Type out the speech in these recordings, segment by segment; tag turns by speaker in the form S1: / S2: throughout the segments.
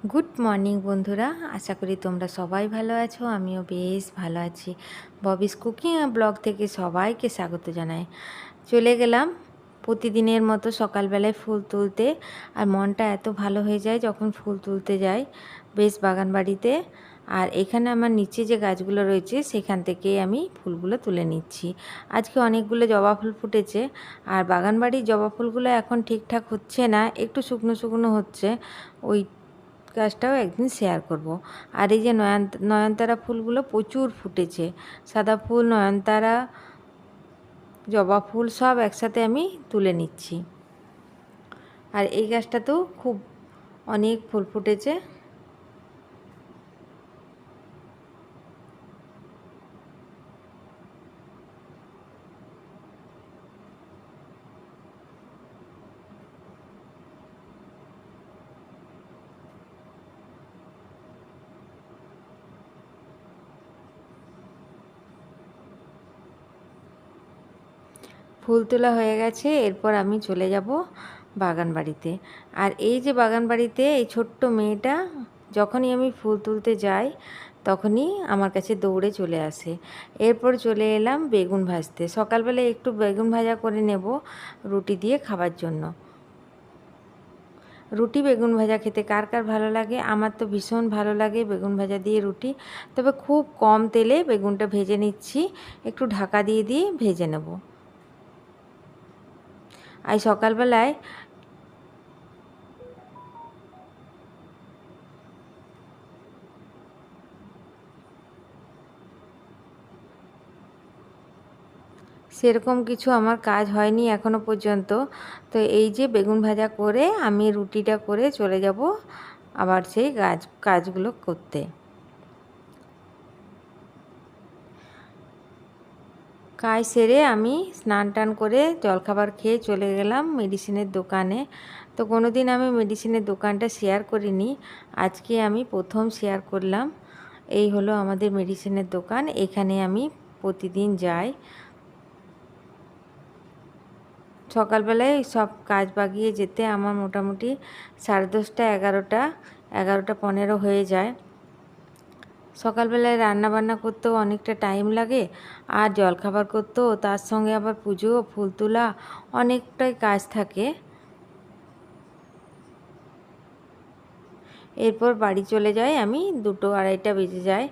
S1: Good morning বন্ধুরা, আশা করি তোমরা সবাই ভালো আছো। আমিও বেশ ভালো আছি। ববিস কুকিং ব্লগ থেকে সবাইকে স্বাগত জানাই। চলে গেলাম প্রতিদিনের মতো সকালবেলায় ফুল তুলতে। আর মনটা এত ভালো হয়ে যায় যখন ফুল তুলতে যাই বেশ বাগান বাড়িতে। আর এখানে আমার নিচে যে গাছগুলো রয়েছে সেখান থেকেই আমি ফুলগুলো তুলে নিচ্ছি। আজকে অনেকগুলো জবা ফুল ফুটেছে। আর বাগান বাড়ির জবা ফুলগুলো এখন ঠিকঠাক হচ্ছে না, একটু শুকনো শুকনো হচ্ছে। ওই গাছটাও একদিন শেয়ার করব। আর এই যে নয়নতারা ফুলগুলো প্রচুর ফুটেছে। সাদা ফুল, নয়নতারা, জবা ফুল সব একসাথে আমি তুলে নিচ্ছি। আর এই গাছটাতেও খুব অনেক ফুল ফুটেছে। ফুল তোলা হয়ে গেছে, এরপর আমি চলে যাব বাগান বাড়িতে। আর এই যে বাগান বাড়িতে এই ছোট্ট মেয়েটা যখনই আমি ফুল তুলতে যাই তখনই আমার কাছে দৌড়ে চলে আসে। এরপর চলে এলাম বেগুন ভাজতে। সকালবেলায় একটু বেগুন ভাজা করে নেব রুটি দিয়ে খাবার জন্য। রুটি বেগুন ভাজা খেতে কার কার ভালো লাগে? আমার তো ভীষণ ভালো লাগে বেগুন ভাজা দিয়ে রুটি। তবে খুব কম তেলে বেগুনটা ভেজে নিচ্ছি, একটু ঢাকা দিয়ে দিয়ে ভেজে নেব। আর সকালবেলায় সেরকম কিছু আমার কাজ হয়নি এখনো পর্যন্ত। তো এই যে বেগুন ভাজা করে আমি রুটিটা করে চলে যাব আবার সেই কাজগুলো করতে। কাজ সেরে আমি স্নান টান করে জলখাবার খেয়ে চলে গেলাম মেডিসিনের দোকানে। তো কোনো দিন আমি মেডিসিনের দোকানটা শেয়ার করিনি, আজকে আমি প্রথম শেয়ার করলাম। এই হলো আমাদের মেডিসিনের দোকান, এখানে আমি প্রতিদিন যাই। সকালবেলায় সব কাজ বাগিয়ে যেতে আমার মোটামুটি 10:30 11টা, 11টা 15 হয়ে যায়। সকালবেলায় রান্না বান্না করতেও অনেকটা টাইম লাগে, আর জলখাবার করতেও, তার সঙ্গে আবার পুজো, ফুল তোলা, অনেকটাই কাজ থাকে। এরপর বাড়ি চলে যাই আমি 2টো 2:30টা বেজে যায়।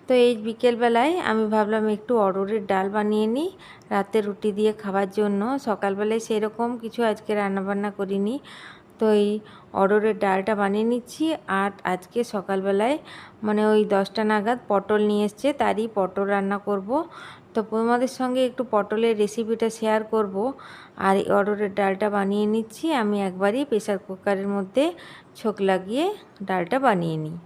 S1: তো এই বিকেলবেলায় আমি ভাবলাম একটু অরহরের ডাল বানিয়ে নিই রাতে রুটি দিয়ে খাবার জন্য। সকালবেলায় সেরকম কিছু আজকে রান্নাবান্না করিনি। তো এই অরহরের ডালটা বানিয়ে নিচ্ছি। আর আজকে সকালবেলায় মানে ওই 10টা নাগাদ পটল নিয়ে এসছে, তারই পটল রান্না করব। তো তোমাদের সঙ্গে একটু পটলের রেসিপিটা শেয়ার করব। আর এই অরহরের ডালটা বানিয়ে নিচ্ছি আমি একবারই প্রেসার কুকারের মধ্যে ছোঁক লাগিয়ে ডালটা বানিয়ে নিই।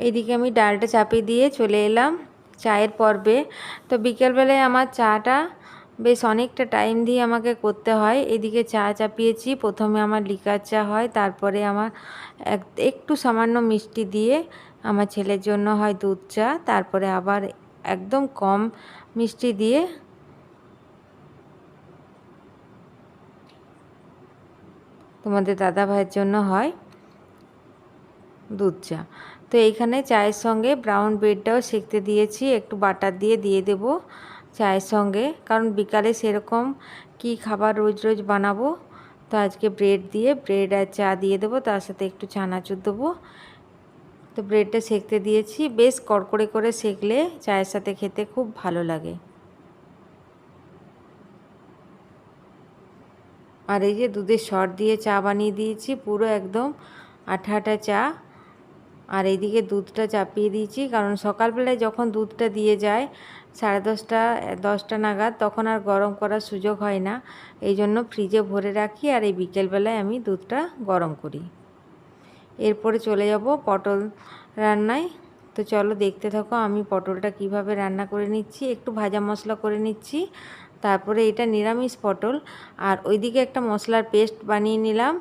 S1: এইদিকে আমি ডালটা চাপিয়ে দিয়ে চলে এলাম চায়ের পর্বে। তো বিকেলবেলায় আমার চাটা বেশ অনেকটা টাইম দিয়ে আমাকে করতে হয়। এদিকে চা চাপিয়েছি, প্রথমে আমার লিকার চা হয়, তারপরে আমার একটু সামান্য মিষ্টি দিয়ে আমার ছেলের জন্য হয় দুধ চা, তারপরে আবার একদম কম মিষ্টি দিয়ে তোমাদের দাদা ভাইয়ের জন্য হয় দুধ চা। তো এইখানে চায়ের সঙ্গে ব্রাউন ব্রেডটাও সেঁকতে দিয়েছি, একটু বাটার দিয়ে দিয়ে দেব চায়ের সঙ্গে, কারণ বিকালে সেরকম কি খাবার রোজ রোজ বানাবো। তো আজকে ব্রেড আর চা দিয়ে দেবো, তার সাথে একটু চানাচুর দেবো। তো ব্রেডটা সেঁকতে দিয়েছি, বেশ কড়কড়ে করে সেঁকলে চায়ের সাথে খেতে খুব ভালো লাগে। আর এই যে দুধের সর দিয়ে চা বানিয়ে দিয়েছি, পুরো একদম আঠা আঠা চা। আর এইদিকে দুধটা চাপিয়ে দিয়েছি, কারণ সকালবেলায় যখন দুধটা দিয়ে যায় 10:30 10টা নাগাদ, তখন আর গরম করার সুযোগ হয় না। এই জন্য ফ্রিজে ভরে রাখি, আর এই বিকেলবেলায় আমি দুধটা গরম করি। এরপরে চলে যাব পটল রান্নায়। তো চলো দেখতে থাকো আমি পটলটা কিভাবে রান্না করে নিচ্ছি। একটু ভাজা মশলা করে নিচ্ছি, তারপরে এটা নিরামিষ পটল। আর ওইদিকে একটা মশলার পেস্ট বানিয়ে নিলাম,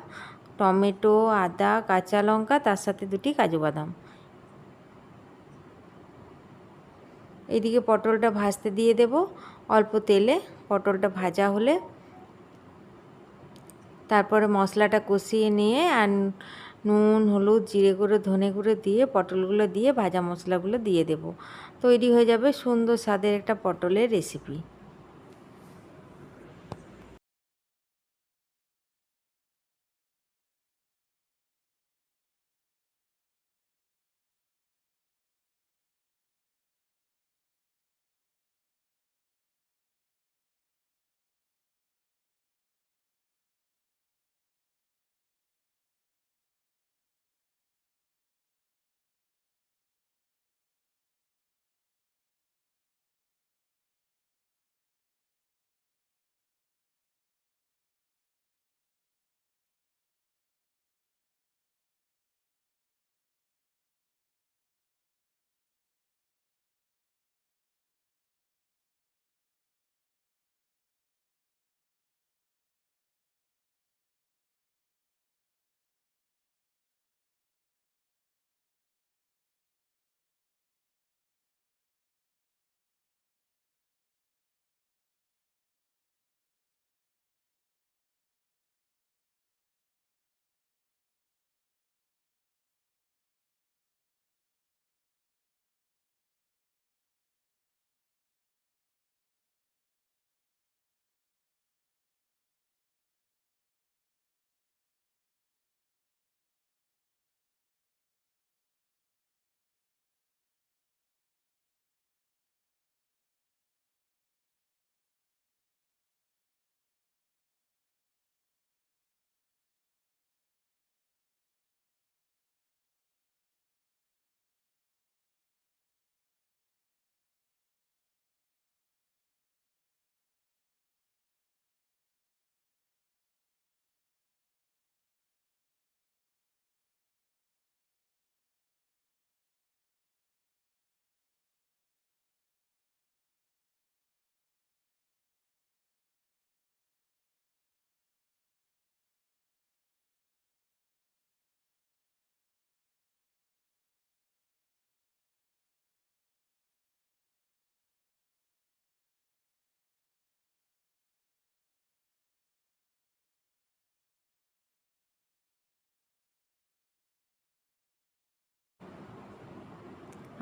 S1: টমেটো, আদা, কাঁচা লঙ্কা, তার সাথে 2টি কাজু বাদাম। এইদিকে পটলটা ভাজতে দিয়ে দেব অল্প তেলে। পটলটা ভাজা হলে তারপরে মশলাটা কষিয়ে নিয়ে আর নুন, হলুদ, জিরে গুঁড়ো, ধনে গুঁড়ো দিয়ে পটলগুলো দিয়ে ভাজা মশলাগুলো দিয়ে দেব। তৈরি হয়ে যাবে সুন্দর স্বাদের একটা পটলের রেসিপি।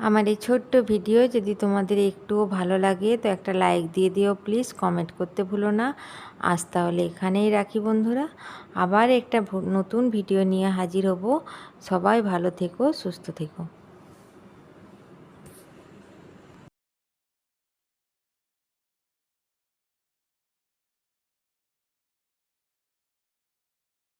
S1: আমার এই ছোট্ট ভিডিও যদি তোমাদের একটুও ভালো লাগে তো একটা লাইক দিয়ে দিও প্লিজ, কমেন্ট করতে ভুলো না। আজ তাহলে এখানেই রাখি বন্ধুরা, আবার একটা নতুন ভিডিও নিয়ে হাজির হব। সবাই ভালো থেকো, সুস্থ থেকো।